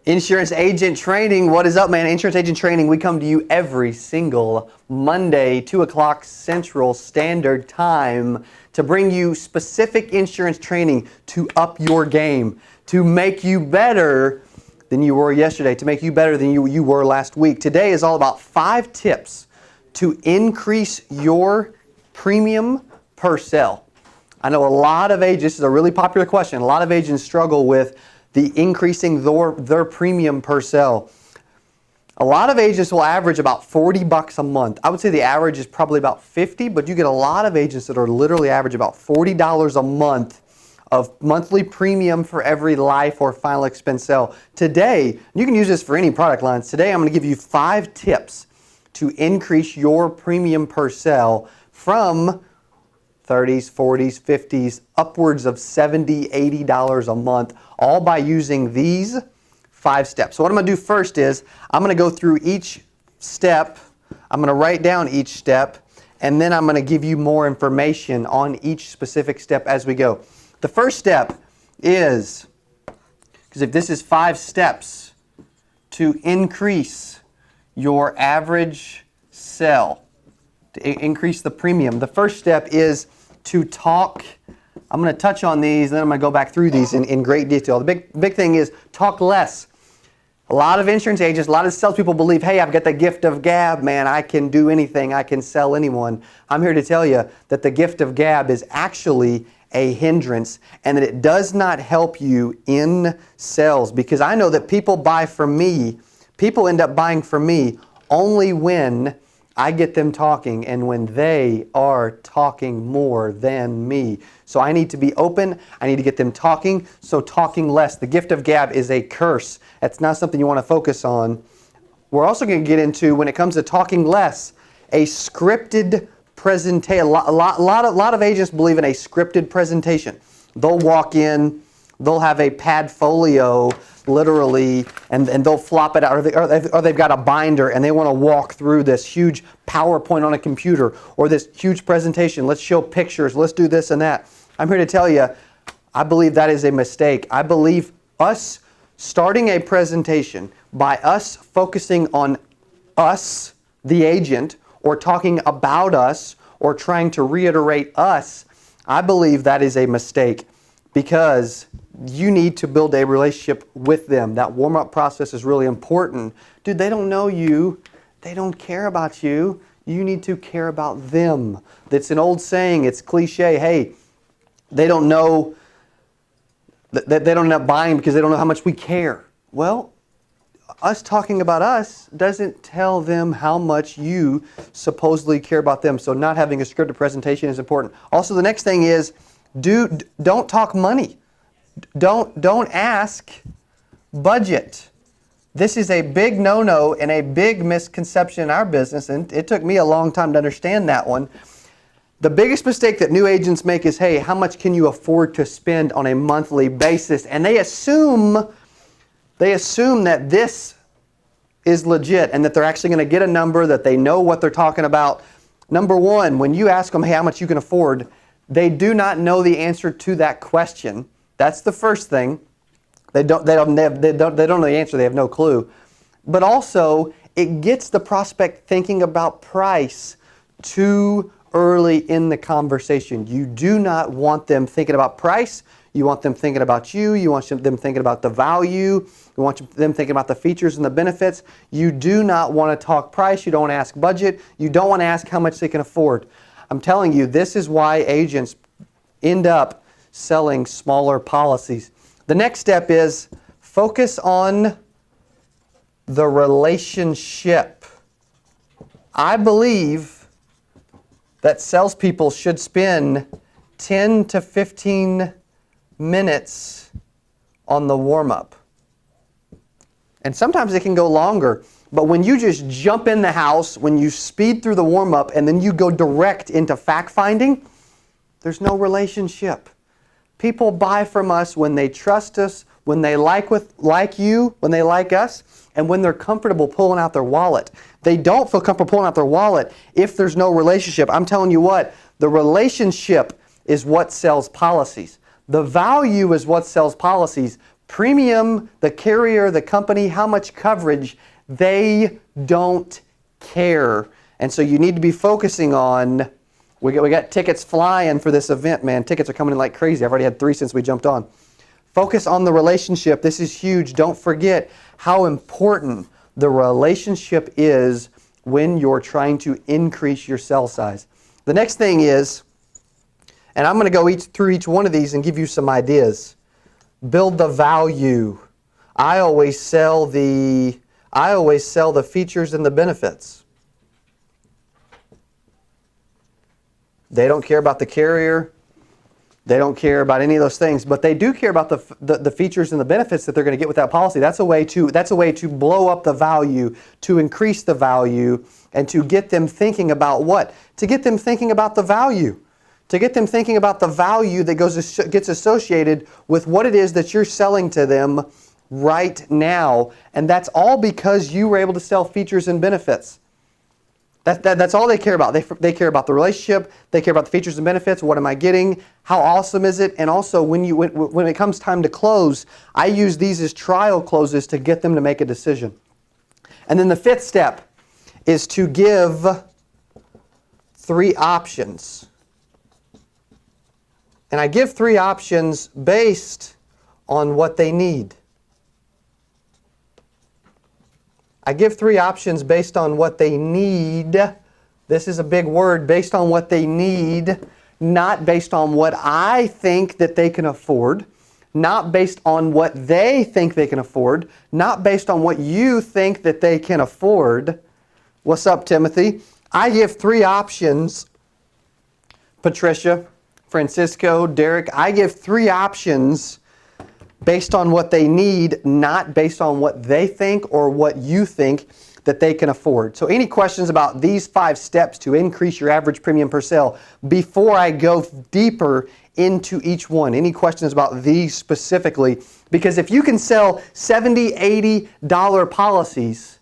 Insurance Agent Training. What is up, man? Insurance Agent Training. We come to you every single Monday, 2 o'clock Central Standard Time to bring you specific insurance training to up your game, to make you better than you were yesterday, to make you better than you were last week. Today is all about 5 tips to increase your premium per sale. I know a lot of agents, this is a really popular question, a lot of agents struggle with the increasing their premium per sale. A lot of agents will average about $40 a month. I would say the average is probably about $50, but you get a lot of agents that are literally average about $40 a month of monthly premium for every life or final expense sale. Today, you can use this for any product lines. Today I'm going to give you 5 tips to increase your premium per sale from 30s, 40s, 50s, upwards of $70, $80 a month, all by using these 5 steps. So what I'm going to do first is I'm going to go through each step. I'm going to write down each step, and then I'm going to give you more information on each specific step as we go. The first step is, because if this is 5 steps to increase your average sale, to increase the premium, the first step is to talk. I'm going to touch on these, then I'm going to go back through these in great detail. The big thing is talk less. A lot of insurance agents, a lot of salespeople believe, hey, I've got the gift of gab, man. I can do anything. I can sell anyone. I'm here to tell you that the gift of gab is actually a hindrance and that it does not help you in sales, because I know that people buy from me. People end up buying from me only when I get them talking and when they are talking more than me. So I need to be open. I need to get them talking. So talking less. The gift of gab is a curse. That's not something you want to focus on. We're also going to get into, when it comes to talking less, a scripted presentation. A lot of agents believe in a scripted presentation. They'll walk in, they'll have a padfolio, literally, and they'll flop it out, or they've got a binder and they want to walk through this huge PowerPoint on a computer or this huge presentation. Let's show pictures. Let's do this and that. I'm here to tell you, I believe that is a mistake. I believe us starting a presentation by us focusing on us, the agent, or talking about us, or trying to reiterate us, I believe that is a mistake, because you need to build a relationship with them. That warm-up process is really important. Dude, they don't know you. They don't care about you. You need to care about them. It's an old saying. It's cliche. Hey, they don't know. They don't end up buying because they don't know how much we care. Well, us talking about us doesn't tell them how much you supposedly care about them. So not having a scripted presentation is important. Also, the next thing is, don't talk money. Don't ask budget. This is a big no-no and a big misconception in our business, and it took me a long time to understand that one. The biggest mistake that new agents make is, hey, how much can you afford to spend on a monthly basis? And they assume that this is legit and that they're actually going to get a number, that they know what they're talking about. Number one, when you ask them, hey, how much you can afford, they do not know the answer to that question. That's the first thing. They don't know the answer. They have no clue. But also, it gets the prospect thinking about price too early in the conversation. You do not want them thinking about price. You want them thinking about you. You want them thinking about the value. You want them thinking about the features and the benefits. You do not want to talk price. You don't want to ask budget. You don't want to ask how much they can afford. I'm telling you, this is why agents end up selling smaller policies. The next step is focus on the relationship. I believe that salespeople should spend 10 to 15 minutes on the warm-up. And sometimes it can go longer. But when you just jump in the house, when you speed through the warm-up and then you go direct into fact-finding, there's no relationship. People buy from us when they trust us, when they like you, when they like us, and when they're comfortable pulling out their wallet. They don't feel comfortable pulling out their wallet if there's no relationship. I'm telling you what, the relationship is what sells policies. The value is what sells policies. Premium, the carrier, the company, how much coverage, they don't care. And so you need to be focusing on, we got tickets flying for this event, man. Tickets are coming in like crazy. I've already had 3 since we jumped on. Focus on the relationship. This is huge. Don't forget how important the relationship is when you're trying to increase your cell size. The next thing is, and I'm going to go through each one of these and give you some ideas. Build the value. I always sell the features and the benefits. They don't care about the carrier. They don't care about any of those things, but they do care about the features and the benefits that they're going to get with that policy. That's a way to blow up the value, to increase the value, and to get them thinking about what? To get them thinking about the value. To get them thinking about the value that gets associated with what it is that you're selling to them right now. And that's all because you were able to sell features and benefits. That's all they care about. They care about the relationship. They care about the features and benefits. What am I getting? How awesome is it? And also, when it comes time to close, I use these as trial closes to get them to make a decision. And then the 5th step is to give 3 options. And I give 3 options based on what they need. I give 3 options based on what they need. This is a big word, based on what they need, not based on what I think that they can afford, not based on what they think they can afford, not based on what you think that they can afford. What's up, Timothy? I give 3 options, Patricia, Francisco, Derek. I give 3 options based on what they need, not based on what they think or what you think that they can afford. So any questions about these 5 steps to increase your average premium per sale before I go deeper into each one? Any questions about these specifically? Because if you can sell $70, $80 policies,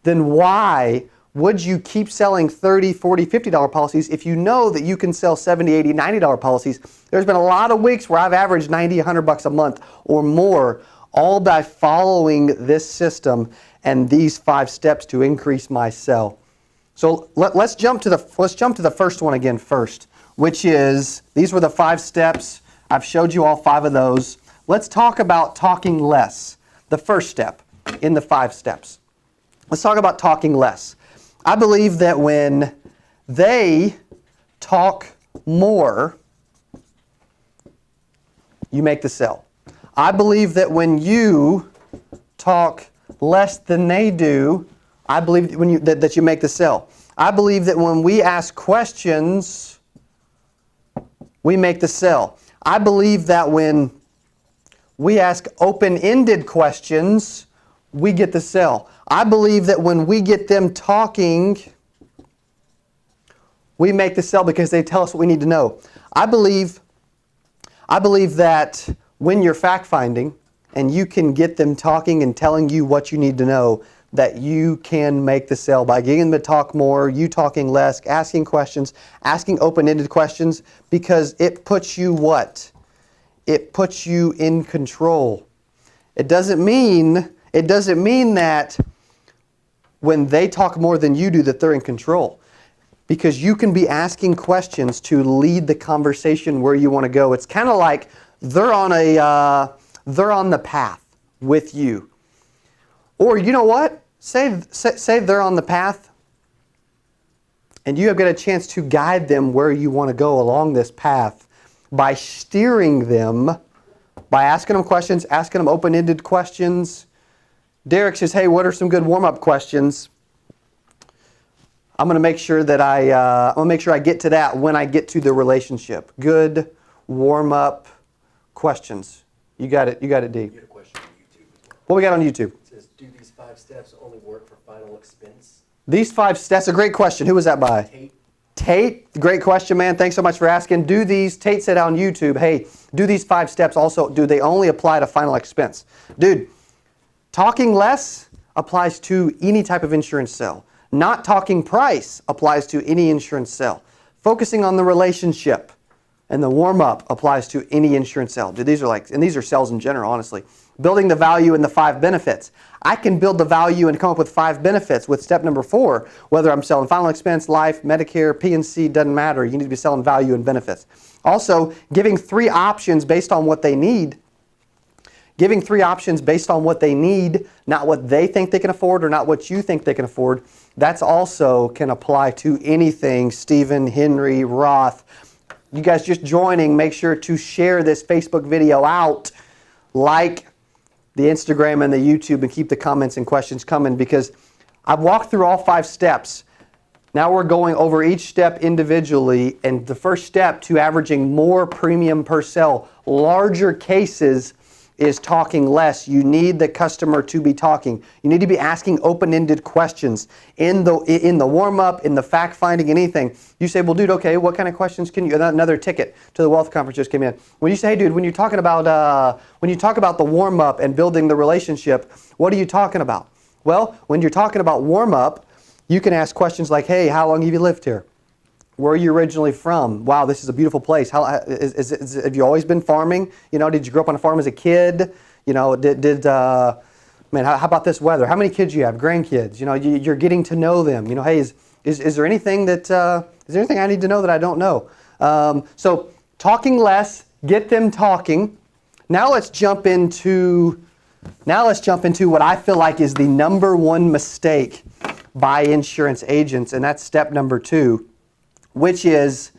then why would you keep selling $30, $40, $50 policies if you know that you can sell $70, $80, $90 policies? There's been a lot of weeks where I've averaged $90, $100 a month or more, all by following this system and these 5 steps to increase my sell. So let's jump to the first one again first, which is, these were the 5 steps. I've showed you all 5 of those. Let's talk about talking less, the first step in the 5 steps. Let's talk about talking less. I believe that when they talk more, you make the sale. I believe that when you talk less than they do, I believe that you make the sale. I believe that when we ask questions, we make the sale. I believe that when we ask open-ended questions, we get the sale. I believe that when we get them talking, we make the sale because they tell us what we need to know. I believe that when you're fact-finding and you can get them talking and telling you what you need to know, that you can make the sale by getting them to talk more, you talking less, asking questions, asking open-ended questions, because it puts you what? It puts you in control. It doesn't mean that when they talk more than you do that they're in control, because you can be asking questions to lead the conversation where you want to go. It's kind of like they're on the path with you. Or you know what? Say they're on the path and you have got a chance to guide them where you want to go along this path by steering them, by asking them questions, asking them open-ended questions. Derek says, hey, what are some good warm-up questions? I'm going to make sure that I get to that when I get to the relationship. Good warm-up questions. You got it, D. You had a question on YouTube as well. What we got on YouTube? It says, do these 5 steps only work for final expense? These 5 steps, that's a great question. Who was that by? Tate, great question, man. Thanks so much for asking. Tate said on YouTube, hey, do these 5 steps also, do they only apply to final expense? Dude, talking less applies to any type of insurance sale. Not talking price applies to any insurance sale. Focusing on the relationship and the warm-up applies to any insurance sale. Dude, these are sales in general, honestly. building the value and the 5 benefits. I can build the value and come up with 5 benefits with step number 4. Whether I'm selling final expense, life, Medicare, P&C, doesn't matter. You need to be selling value and benefits. Also, giving 3 options based on what they need. Giving 3 options based on what they need, not what they think they can afford or not what you think they can afford. That's also can apply to anything. Stephen, Henry, Roth. You guys just joining, make sure to share this Facebook video out. Like the Instagram and the YouTube, and keep the comments and questions coming, because I've walked through all 5 steps. Now we're going over each step individually, and the first step to averaging more premium per sale, larger cases, is talking less. You need the customer to be talking. You need to be asking open-ended questions in the warm-up, in the fact-finding, anything. You say, well, dude, okay, what kind of questions can you? Another ticket to the wealth conference just came in. When you say, hey, dude, when you talk about the warm-up and building the relationship, what are you talking about? Well, when you're talking about warm-up, you can ask questions like, hey, how long have you lived here? Where are you originally from? Wow, this is a beautiful place. Have you always been farming? You know, did you grow up on a farm as a kid? You know, man, how about this weather? How many kids do you have? Grandkids? You know, you're getting to know them. You know, hey, is there anything that is there anything I need to know that I don't know? So talking less, get them talking. Now let's jump into what I feel like is the number 1 mistake by insurance agents, and that's step number 2. Which is,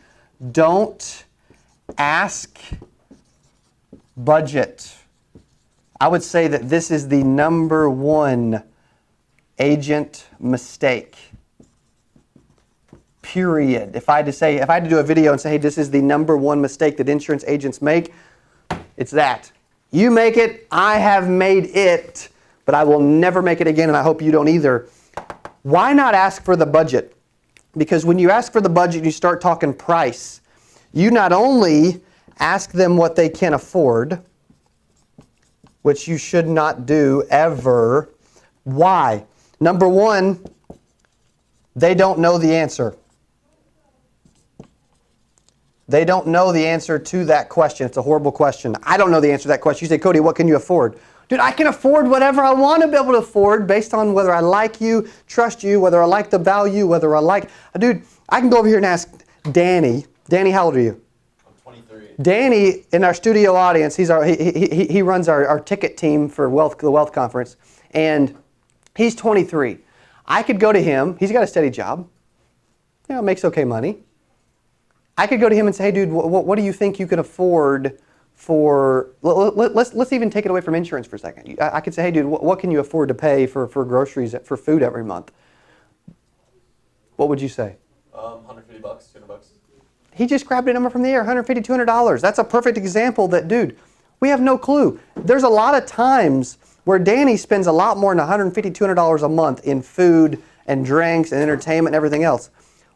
don't ask budget. I would say that this is the number 1 agent mistake. Period. If I had to do a video and say, hey, this is the number 1 mistake that insurance agents make, it's that. You make it, I have made it, but I will never make it again, and I hope you don't either. Why not ask for the budget? Because when you ask for the budget, you start talking price. You not only ask them what they can afford, which you should not do ever. Why? Number 1, they don't know the answer. They don't know the answer to that question. It's a horrible question. I don't know the answer to that question. You say, Cody, what can you afford? Dude, I can afford whatever I want to be able to afford based on whether I like you, trust you, whether I like the value, whether I like... Dude, I can go over here and ask Danny. Danny, how old are you? I'm 23. Danny, in our studio audience, he runs our ticket team for the Wealth Conference, and he's 23. I could go to him. He's got a steady job. You know, makes okay money. I could go to him and say, hey, dude, what do you think you can afford for, let's even take it away from insurance for a second. I could say, hey, dude, what can you afford to pay for groceries, for food every month? What would you say? $150, $200. He just grabbed a number from the air, $150, $200. That's a perfect example that, dude, we have no clue. There's a lot of times where Danny spends a lot more than $150, $200 a month in food and drinks and entertainment and everything else.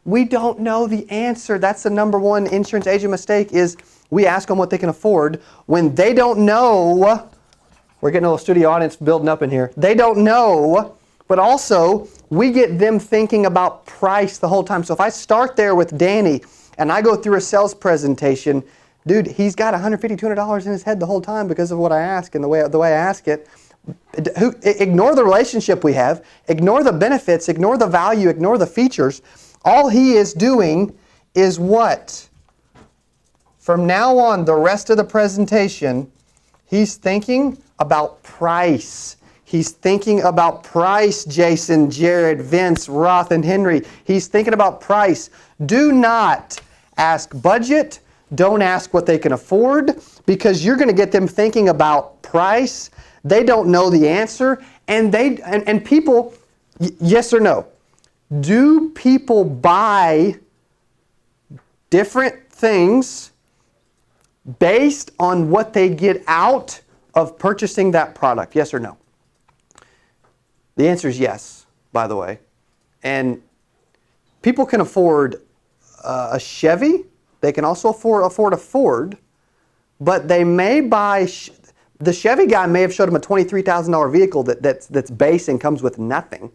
We don't know the answer. That's the number 1 insurance agent mistake, is we ask them what they can afford when they don't know. We're getting a little studio audience building up in here. They don't know, but also we get them thinking about price the whole time. So if I start there with Danny and I go through a sales presentation, dude, he's got $150, $200 in his head the whole time because of what I ask and the way I ask it. Ignore the relationship we have. Ignore the benefits. Ignore the value. Ignore the features. All he is doing is what? From now on, the rest of the presentation, he's thinking about price. He's thinking about price, Jason, Jared, Vince, Roth, and Henry. He's thinking about price. Do not ask budget. Don't ask what they can afford, because you're going to get them thinking about price. They don't know the answer. And people, yes or no? Do people buy different things based on what they get out of purchasing that product? Yes or no? The answer is yes, by the way. And people can afford a Chevy. They can also afford a Ford. But they may buy... The Chevy guy may have showed them a $23,000 vehicle that's base and comes with nothing.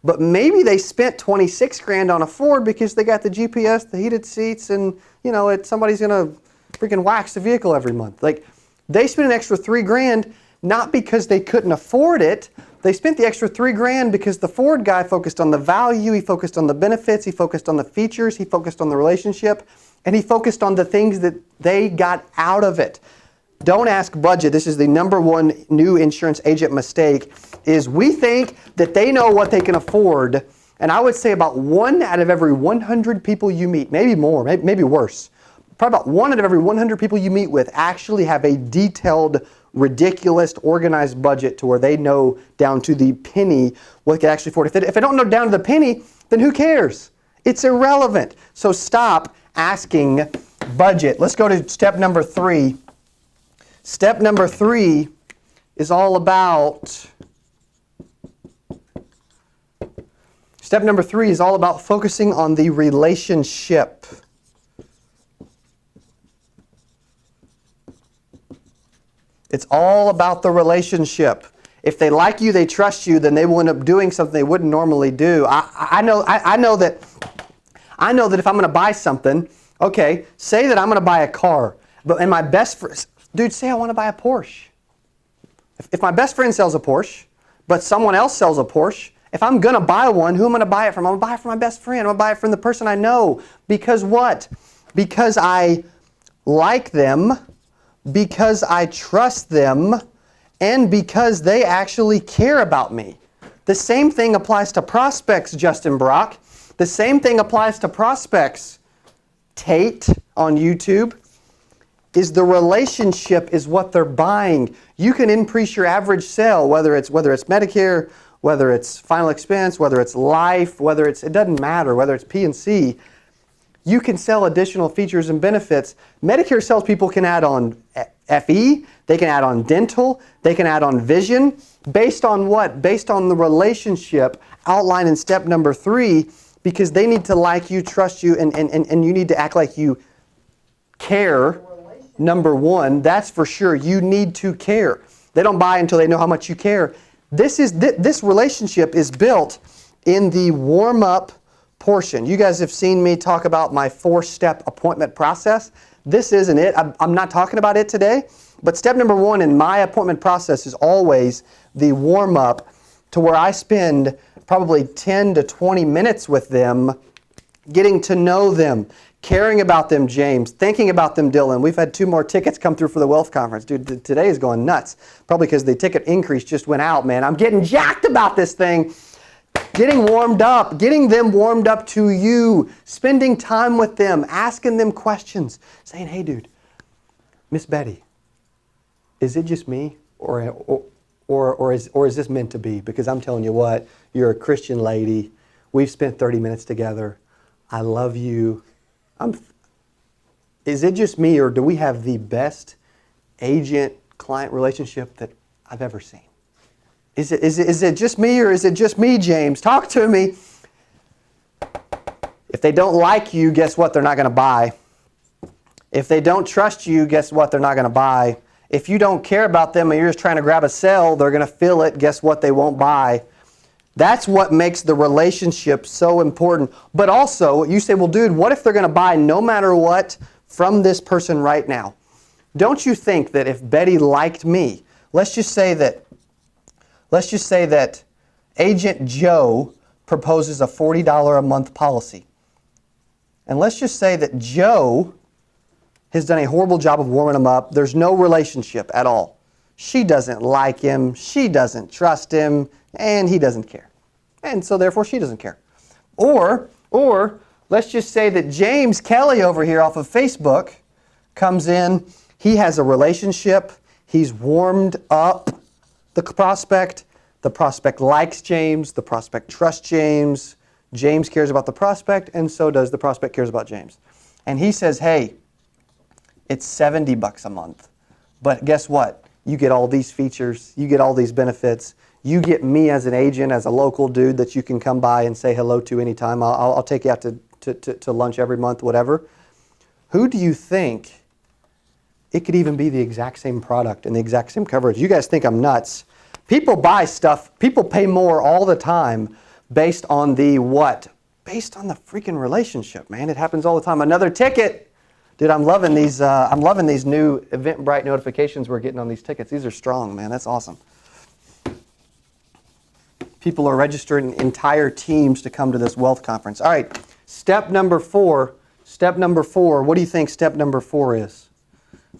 But maybe they spent $26,000 on a Ford because they got the GPS, the heated seats, and you know somebody's gonna freaking wax the vehicle every month. Like, they spent an extra $3,000. not because they couldn't afford it. They spent the extra $3,000 because the Ford guy focused on the value, he focused on the benefits, he focused on the features, he focused on the relationship, and he focused on the things that they got out of it. Don't ask budget. This is the number one new insurance agent mistake, is we think that they know what they can afford. And I would say about 1 out of every 100 people you meet, maybe more, maybe worse, probably about 1 out of every 100 people you meet with actually have a detailed, ridiculous, organized budget to where they know down to the penny what they can actually afford. If they don't know down to the penny, then who cares? It's irrelevant. So stop asking budget. Let's go to step number 3. Step number 3 is all about focusing on the relationship. It's all about the relationship. If they like you, they trust you, then they will end up doing something they wouldn't normally do. I know that if I'm going to buy something, okay, say that I'm going to buy a car, and my best friend, dude, say I want to buy a Porsche. If my best friend sells a Porsche, but someone else sells a Porsche, if I'm going to buy one, who am I going to buy it from? I'm going to buy it from my best friend. I'm going to buy it from the person I know. Because what? Because I like them, because I trust them, and because they actually care about me. The same thing applies to prospects, Justin Brock. The same thing applies to prospects. Tate on YouTube. Is the relationship is what they're buying. You can increase your average sale, whether it's Medicare, whether it's final expense, whether it's life, it doesn't matter, whether it's P&C. You can sell additional features and benefits. Medicare salespeople can add on FE, they can add on dental, they can add on vision. Based on what? Based on the relationship outlined in step number 3, because they need to like you, trust you, and you need to act like you care. Number 1, that's for sure. You need to care. They don't buy until they know how much you care. This relationship is built in the warm-up portion. You guys have seen me talk about my 4-step appointment process. This isn't it. I'm not talking about it today. But step number 1 in my appointment process is always the warm-up, to where I spend probably 10 to 20 minutes with them, getting to know them, caring about them, James, thinking about them, Dylan. We've had 2 more tickets come through for the Wealth Conference. Dude, today is going nuts. Probably because the ticket increase just went out, man. I'm getting jacked about this thing. Getting warmed up, getting them warmed up to you, spending time with them, asking them questions, saying, hey, dude, Miss Betty, is it just me or is this meant to be? Because I'm telling you what, you're a Christian lady. We've spent 30 minutes together. I love you. Is it just me, or do we have the best agent-client relationship that I've ever seen? Is it just me, or is it just me, James? Talk to me. If they don't like you, guess what? They're not going to buy. If they don't trust you, guess what? They're not going to buy. If you don't care about them and you're just trying to grab a sale, they're going to feel it. Guess what? They won't buy. That's what makes the relationship so important. But also, you say, well, dude, what if they're going to buy no matter what from this person right now? Don't you think that if Betty liked me, let's just say that Agent Joe proposes a $40 a month policy. And let's just say that Joe has done a horrible job of warming him up. There's no relationship at all. She doesn't like him, she doesn't trust him, and he doesn't care. And so therefore she doesn't care. Or let's just say that James Kelly over here off of Facebook comes in, he has a relationship, he's warmed up the prospect likes James, the prospect trusts James, James cares about the prospect, and so does the prospect cares about James. And he says, hey, it's $70 a month, but guess what? You get all these features, you get all these benefits, you get me as an agent, as a local dude that you can come by and say hello to anytime. I'll take you out to lunch every month, whatever. Who do you think? It could even be the exact same product and the exact same coverage. You guys think I'm nuts. People buy stuff, people pay more all the time based on the what? Based on the freaking relationship, man. It happens all the time. Another ticket. Dude, I'm loving these new Eventbrite notifications we're getting on these tickets. These are strong, man. That's awesome. People are registering entire teams to come to this wealth conference. All right, step number 4. Step number 4. What do you think step number 4 is?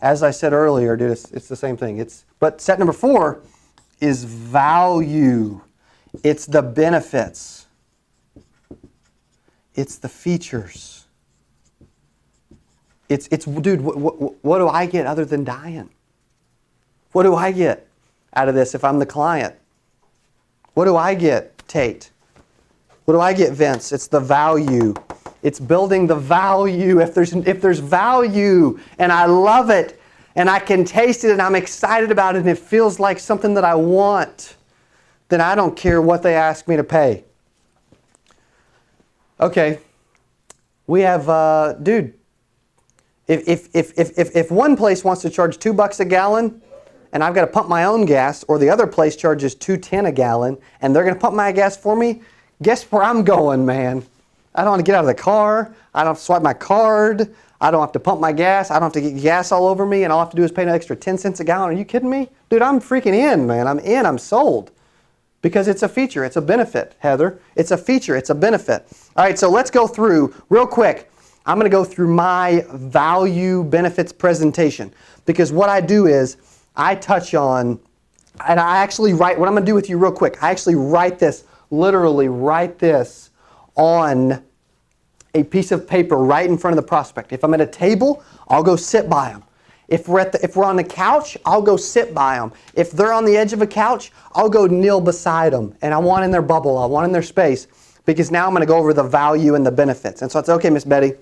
As I said earlier, dude, it's the same thing. But step number 4 is value. It's the benefits. It's the features. It's dude, what do I get other than dying? What do I get out of this if I'm the client? What do I get, Tate? What do I get, Vince? It's the value. It's building the value. If there's value and I love it and I can taste it and I'm excited about it and it feels like something that I want, then I don't care what they ask me to pay. Okay. We have, dude, if one place wants to charge $2 a gallon and I've got to pump my own gas, or the other place charges $2.10 a gallon and they're going to pump my gas for me, guess where I'm going, man? I don't want to get out of the car. I don't have to swipe my card. I don't have to pump my gas. I don't have to get gas all over me, and all I have to do is pay an extra 10 cents a gallon. Are you kidding me? Dude, I'm freaking in, man. I'm in. I'm sold. Because it's a feature. It's a benefit, Heather. It's a feature. It's a benefit. All right, so let's go through real quick. I'm going to go through my value benefits presentation, because what I do is I touch on, and I actually write, what I'm going to do with you real quick, I actually write this, literally write this on a piece of paper right in front of the prospect. If I'm at a table, I'll go sit by them. If we're on the couch, I'll go sit by them. If they're on the edge of a couch, I'll go kneel beside them. And I want in their bubble, I want in their space, because now I'm going to go over the value and the benefits. And so it's okay, Miss Betty.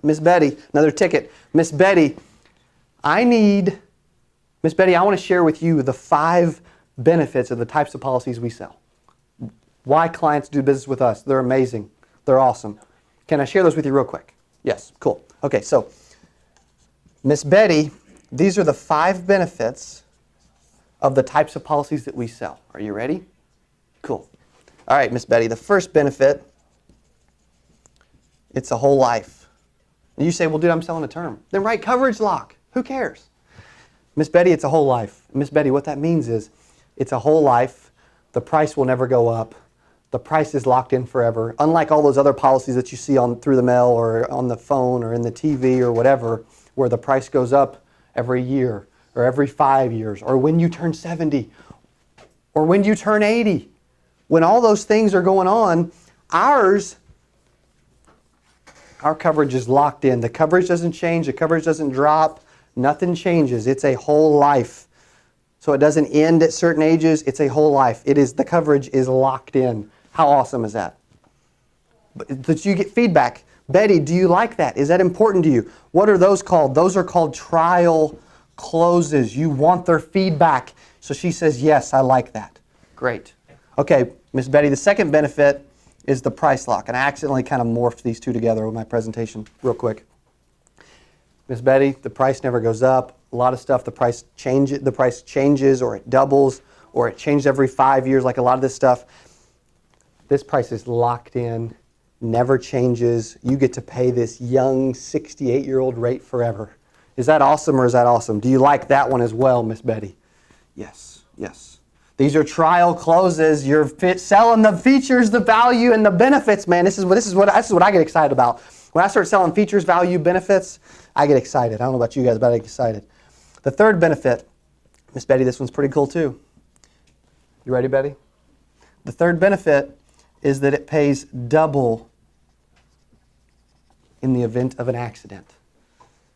Miss Betty, another ticket. Miss Betty, Miss Betty, I want to share with you the 5 benefits of the types of policies we sell. Why clients do business with us. They're amazing. They're awesome. Can I share those with you real quick? Yes, cool. Okay, so Miss Betty, these are the 5 benefits of the types of policies that we sell. Are you ready? Cool. All right, Miss Betty, the first benefit, it's a whole life. And you say, well, dude, I'm selling a term. Then write coverage lock. Who cares? Miss Betty, it's a whole life. Miss Betty, what that means is it's a whole life. The price will never go up. The price is locked in forever. Unlike all those other policies that you see through the mail or on the phone or in the TV or whatever, where the price goes up every year or every 5 years or when you turn 70 or when you turn 80. When all those things are going on, our coverage is locked in. The coverage doesn't change. The coverage doesn't drop. Nothing changes. It's a whole life. So it doesn't end at certain ages. It's a whole life. The coverage is locked in. How awesome is that? But you get feedback. Betty, do you like that? Is that important to you? What are those called? Those are called trial closes. You want their feedback. So she says, yes, I like that. Great. Okay, Miss Betty, the second benefit is the price lock. And I accidentally kind of morphed these two together with my presentation real quick. Miss Betty, the price never goes up. A lot of stuff, the price changes or it doubles or it changes every 5 years, like a lot of this stuff. This price is locked in, never changes. You get to pay this young 68-year-old rate forever. Is that awesome or is that awesome? Do you like that one as well, Miss Betty? Yes, yes. These are trial closes. You're selling the features, the value, and the benefits, man. This is what I get excited about. When I start selling features, value, benefits, I get excited. I don't know about you guys, but I get excited. The third benefit, Miss Betty, this one's pretty cool too. You ready, Betty? The third benefit is that it pays double in the event of an accident.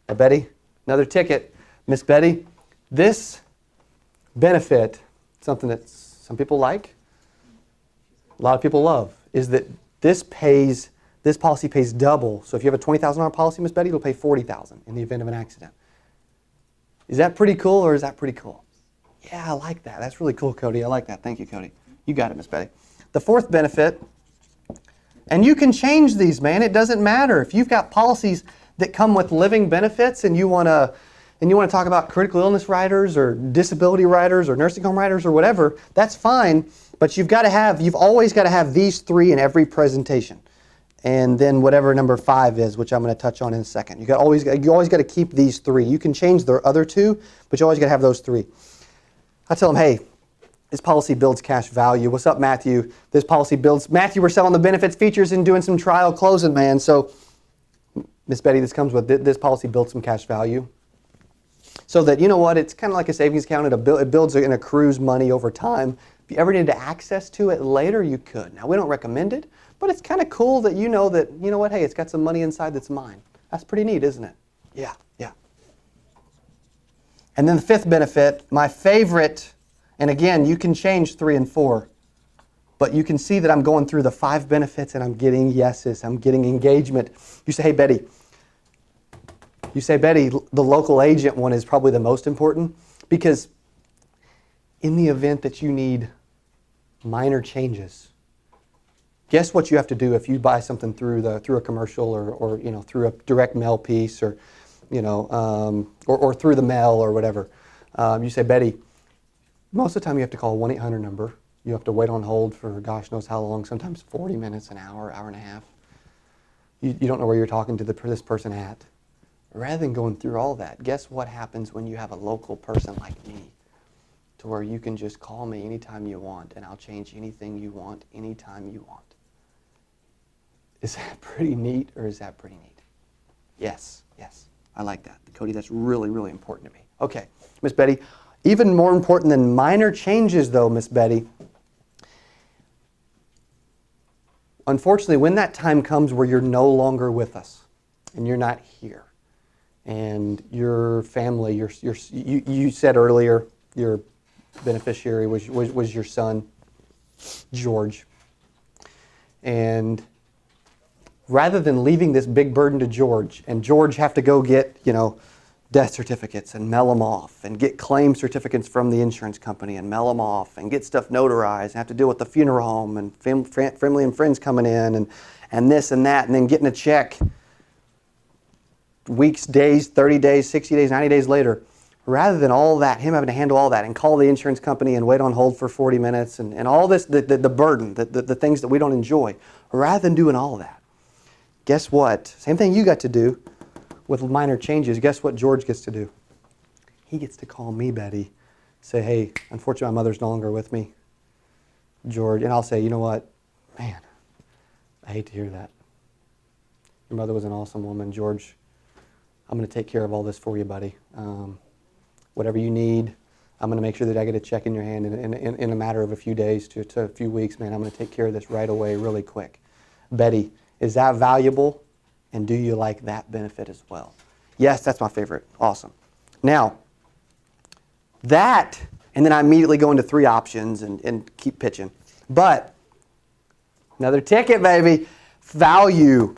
Now, Betty, another ticket. Miss Betty, this benefit, something that some people like, a lot of people love, is that this policy pays double. So if you have a $20,000 policy, Miss Betty, it'll pay $40,000 in the event of an accident. Is that pretty cool or is that pretty cool? Yeah, I like that. That's really cool, Cody. I like that. Thank you, Cody. You got it, Miss Betty. The fourth benefit, and you can change these, man. It doesn't matter. If you've got policies that come with living benefits and you want to talk about critical illness riders or disability riders or nursing home riders or whatever, that's fine. But you've always got to have these 3 in every presentation. and then whatever number 5 is, which I'm going to touch on in a second. You always got to keep these 3. You can change the other 2, but you always got to have those 3. I tell them, hey, this policy builds cash value. What's up, Matthew? This policy builds. Matthew, we're selling the benefits, features, and doing some trial closing, man. So, Miss Betty, this comes with this policy builds some cash value. So that, you know what, it's kind of like a savings account. It builds and accrues money over time. If you ever needed access to it later, you could. Now, we don't recommend it, but it's kind of cool that you know what, hey, it's got some money inside that's mine. That's pretty neat, isn't it? Yeah. And then the 5th benefit, my favorite, and again, you can change 3 and 4, but you can see that I'm going through the 5 benefits and I'm getting yeses, I'm getting engagement. You say, hey, Betty, the local agent one is probably the most important, because in the event that you need minor changes, guess what you have to do if you buy something through a commercial or through a direct mail piece or through the mail or whatever. You say, Betty, most of the time you have to call a 1-800 number. You have to wait on hold for gosh knows how long, sometimes 40 minutes, an hour, hour and a half. You don't know where you're talking to this person at. Rather than going through all that, guess what happens when you have a local person like me, to where you can just call me anytime you want and I'll change anything you want anytime you want. Is that pretty neat, or is that pretty neat? Yes. I like that. Cody, that's really, really important to me. Okay, Miss Betty, even more important than minor changes though, Miss Betty, unfortunately, when that time comes where you're no longer with us and you're not here, and your family, you said earlier, your beneficiary was your son, George. And rather than leaving this big burden to George, and George have to go get, death certificates and mail them off, and get claim certificates from the insurance company and mail them off, and get stuff notarized, and have to deal with the funeral home and family and friends coming in, and this and that, and then getting a check weeks, days, 30 days, 60 days, 90 days later, rather than all that, him having to handle all that and call the insurance company and wait on hold for 40 minutes and all this, the burden, the things that we don't enjoy, rather than doing all that, guess what? Same thing you got to do with minor changes. Guess what George gets to do? He gets to call me, Betty, say, hey, unfortunately my mother's no longer with me, George, and I'll say, you know what, man, I hate to hear that. Your mother was an awesome woman, George. I'm going to take care of all this for you, buddy. Whatever you need, I'm going to make sure that I get a check in your hand in a matter of a few days to a few weeks, man. I'm going to take care of this right away, really quick. Betty, is that valuable? And do you like that benefit as well? Yes, that's my favorite. Awesome. Now, that, and then I immediately go into 3 options and keep pitching. But, another ticket, baby. Value.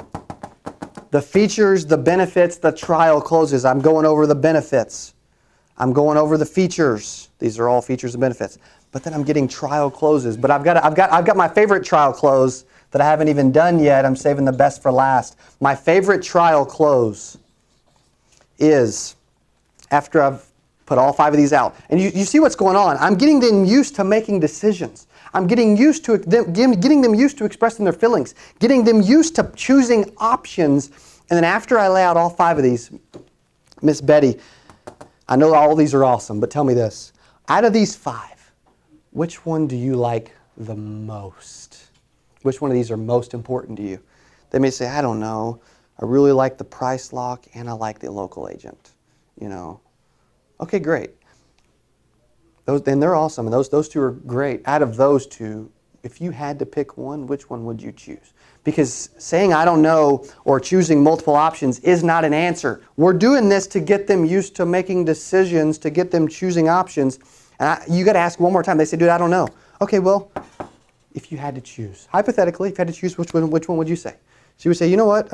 The features, the benefits, the trial closes. I'm going over the benefits. I'm going over the features. These are all features and benefits. But then I'm getting trial closes. But I've got my favorite trial close that I haven't even done yet. I'm saving the best for last. My favorite trial close is after I've put all 5 of these out. And you see what's going on. I'm getting them used to making decisions. I'm getting them used to expressing their feelings, getting them used to choosing options. And then after I lay out all 5 of these, Miss Betty, I know all these are awesome, but tell me this. Out of these 5, which one do you like the most? Which one of these are most important to you? They may say, I don't know. I really like the price lock and I like the local agent. Okay, great. And they're awesome. And those 2 are great. Out of those 2, if you had to pick one, which one would you choose? Because saying I don't know or choosing multiple options is not an answer. We're doing this to get them used to making decisions, to get them choosing options. And you got to ask one more time. They say, dude, I don't know. Okay, well, if you had to choose, hypothetically, if you had to choose, which one would you say? She would say, you know what?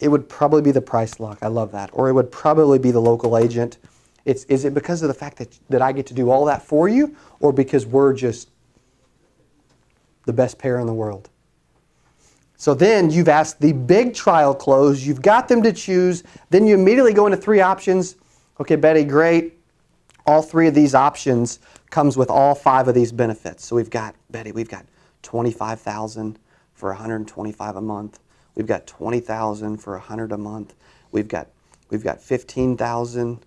It would probably be the price lock. I love that. Or it would probably be the local agent. Is it because of the fact that I get to do all that for you, or because we're just the best pair in the world? So then you've asked the big trial close. You've got them to choose. Then you immediately go into 3 options. Okay, Betty, great. All 3 of these options comes with all 5 of these benefits. So we've got, Betty, we've got $25,000, for $125 a month. We've got $20,000 for $100 a month. We've got $15,000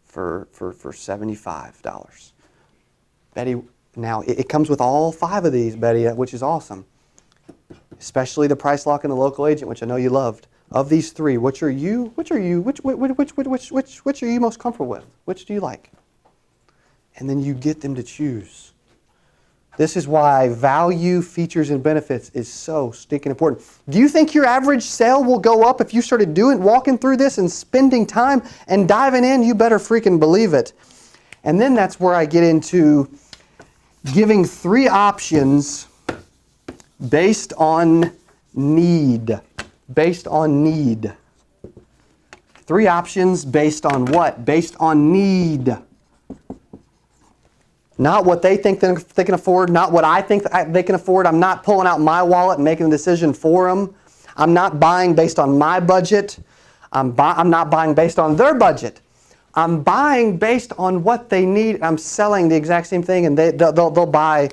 for $75. Betty, now it comes with all 5 of these, Betty, which is awesome. Especially the price lock and the local agent, which I know you loved. Of these 3, which are you most comfortable with? Which do you like? And then you get them to choose. This is why value, features, and benefits is so stinking important. Do you think your average sale will go up if you started walking through this and spending time and diving in? You better freaking believe it. And then that's where I get into giving 3 options based on need. Based on need. 3 options based on what? Based on need. Not what they think they can afford, not what I think they can afford. I'm not pulling out my wallet and making a decision for them. I'm not buying based on my budget. I'm not buying based on their budget. I'm buying based on what they need. I'm selling the exact same thing, and they'll buy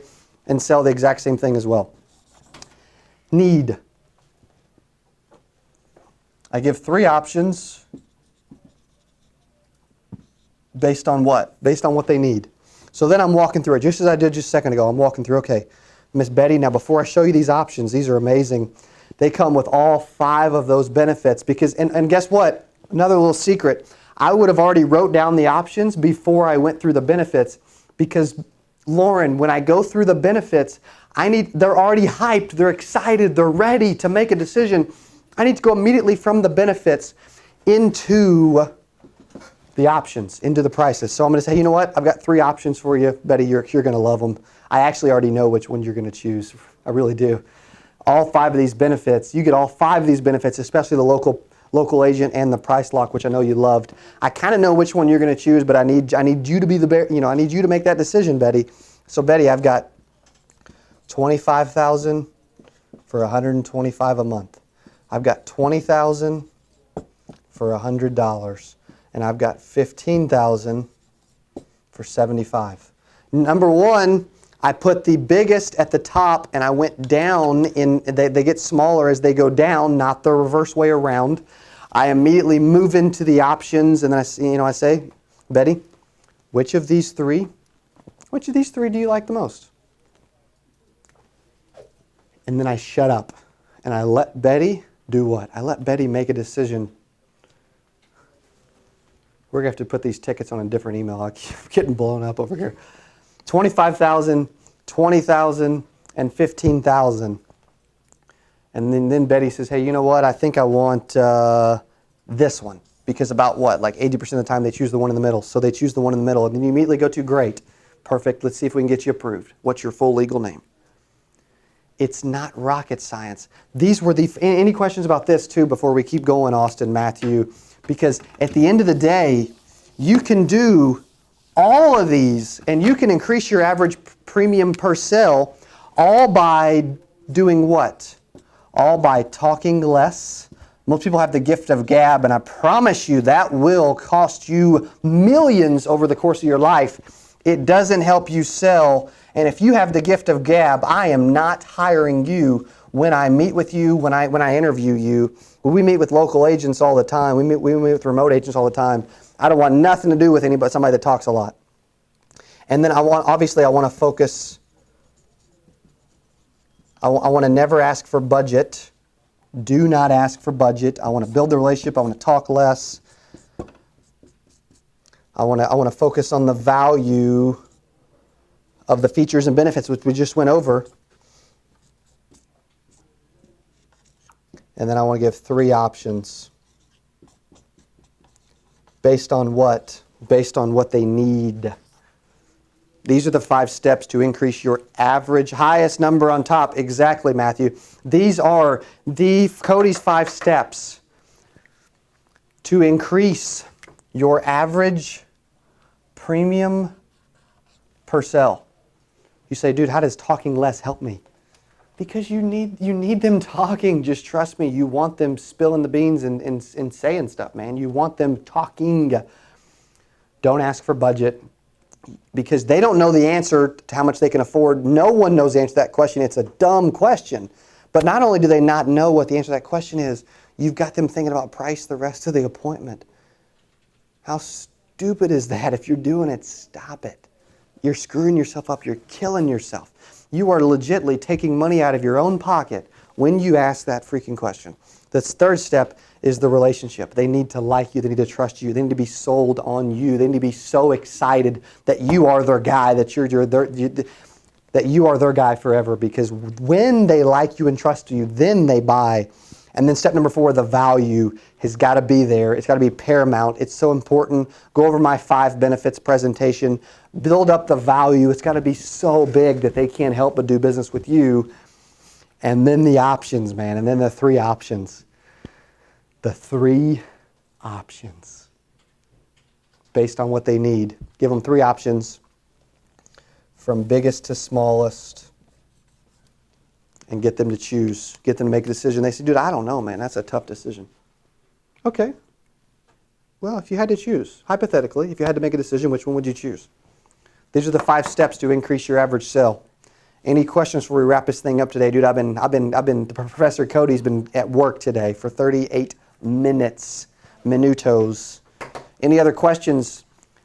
and sell the exact same thing as well. Need. I give 3 options based on what? Based on what they need. So then I'm walking through it, just as I did just a second ago. I'm walking through, okay, Miss Betty, now before I show you these options, these are amazing. They come with all 5 of those benefits because, and guess what? Another little secret. I would have already wrote down the options before I went through the benefits because, Lauren, when I go through the benefits, they're already hyped, they're excited, they're ready to make a decision. I need to go immediately from the benefits into the options, into the prices. So I'm going to say, you know what? I've got 3 options for you. Betty, you're going to love them. I actually already know which one you're going to choose. I really do. All 5 of these benefits, you get all 5 of these benefits, especially the local agent and the price lock, which I know you loved. I kind of know which one you're going to choose, but I need you to be I need you to make that decision, Betty. So Betty, I've got $25,000 for $125 a month. I've got $20,000 for $100. And I've got $15,000 for $75. Number 1, I put the biggest at the top and I went down. They get smaller as they go down, not the reverse way around. I immediately move into the options and then I say, Betty, which of these 3 do you like the most? And then I shut up and I let Betty do what? I let Betty make a decision. We're going to have to put these tickets on a different email. I keep getting blown up over here. $25,000, $20,000, and $15,000. And then Betty says, hey, you know what? I think I want this one. Because about what? Like 80% of the time they choose the one in the middle. So they choose the one in the middle. And then you immediately go to, great, perfect. Let's see if we can get you approved. What's your full legal name? It's not rocket science. These were any questions about this too before we keep going, Austin, Matthew? Because at the end of the day, you can do all of these and you can increase your average premium per sale all by doing what? All by talking less. Most people have the gift of gab, and I promise you that will cost you millions over the course of your life. It doesn't help you sell. And if you have the gift of gab, I am not hiring you when I meet with you, when I interview you. We meet with local agents all the time. We meet with remote agents all the time. I don't want nothing to do with somebody that talks a lot. And then I want to focus. I want to never ask for budget. Do not ask for budget. I want to build the relationship. I want to talk less. I want to focus on the value of the features and benefits, which we just went over. And then I want to give 3 options. Based on what? Based on what they need. These are the 5 steps to increase your average, highest number on top. Exactly, Matthew. These are Cody's 5 steps to increase your average premium per sale. You say, dude, how does talking less help me? Because you need them talking. Just trust me. You want them spilling the beans and saying stuff, man. You want them talking. Don't ask for budget because they don't know the answer to how much they can afford. No one knows the answer to that question. It's a dumb question. But not only do they not know what the answer to that question is, you've got them thinking about price the rest of the appointment. How stupid is that? If you're doing it, stop it. You're screwing yourself up. You're killing yourself. You are legitimately taking money out of your own pocket when you ask that freaking question. The third step is the relationship. They need to like you. They need to trust you. They need to be sold on you. They need to be so excited that you are their guy, that that you are their guy forever. Because when they like you and trust you, then they buy. And then step number 4, the value has got to be there. It's got to be paramount. It's so important. Go over my 5 benefits presentation. Build up the value. It's got to be so big that they can't help but do business with you. And then the options, man. And then the 3 options. The 3 options. Based on what they need. Give them 3 options. From biggest to smallest. And get them to choose. Get them to make a decision. They say, dude, I don't know, man. That's a tough decision. Okay. Well, if you had to choose, hypothetically, if you had to make a decision, which one would you choose? These are the 5 steps to increase your average sale. Any questions before we wrap this thing up today, dude? Professor Cody's been at work today for 38 minutes. Minutos. Any other questions?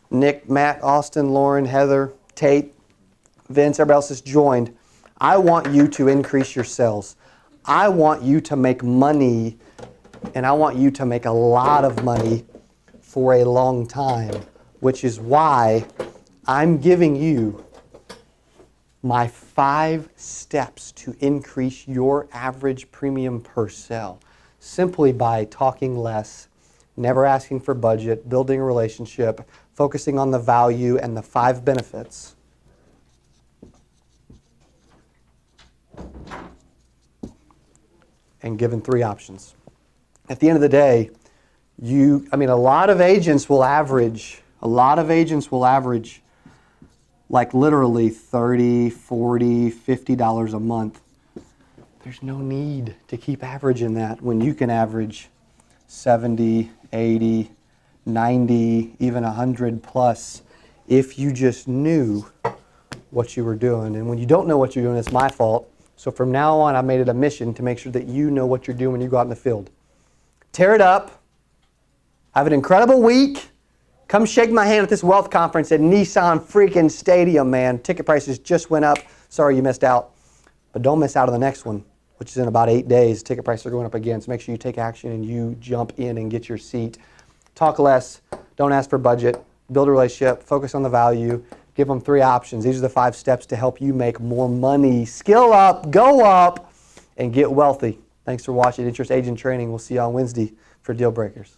Nick, Matt, Austin, Lauren, Heather, Tate, Vince, everybody else has joined. I want you to increase your sales. I want you to make money, and I want you to make a lot of money for a long time, which is why I'm giving you my 5 steps to increase your average premium per sale, simply by talking less, never asking for budget, building a relationship, focusing on the value and the 5 benefits. And given 3 options. At the end of the day, a lot of agents will average like literally $30, $40, $50 a month. There's no need to keep averaging that when you can average 70, 80, 90, even 100 plus if you just knew what you were doing. And when you don't know what you're doing, it's my fault. So from now on, I made it a mission to make sure that you know what you're doing when you go out in the field. Tear it up. Have an incredible week. Come shake my hand at this wealth conference at Nissan freaking Stadium, man. Ticket prices just went up. Sorry you missed out. But don't miss out on the next one, which is in about 8 days. Ticket prices are going up again. So make sure you take action and you jump in and get your seat. Talk less. Don't ask for budget. Build a relationship. Focus on the value. Give them 3 options. These are the 5 steps to help you make more money. Skill up, go up, and get wealthy. Thanks for watching Interest Agent Training. We'll see you on Wednesday for Deal Breakers.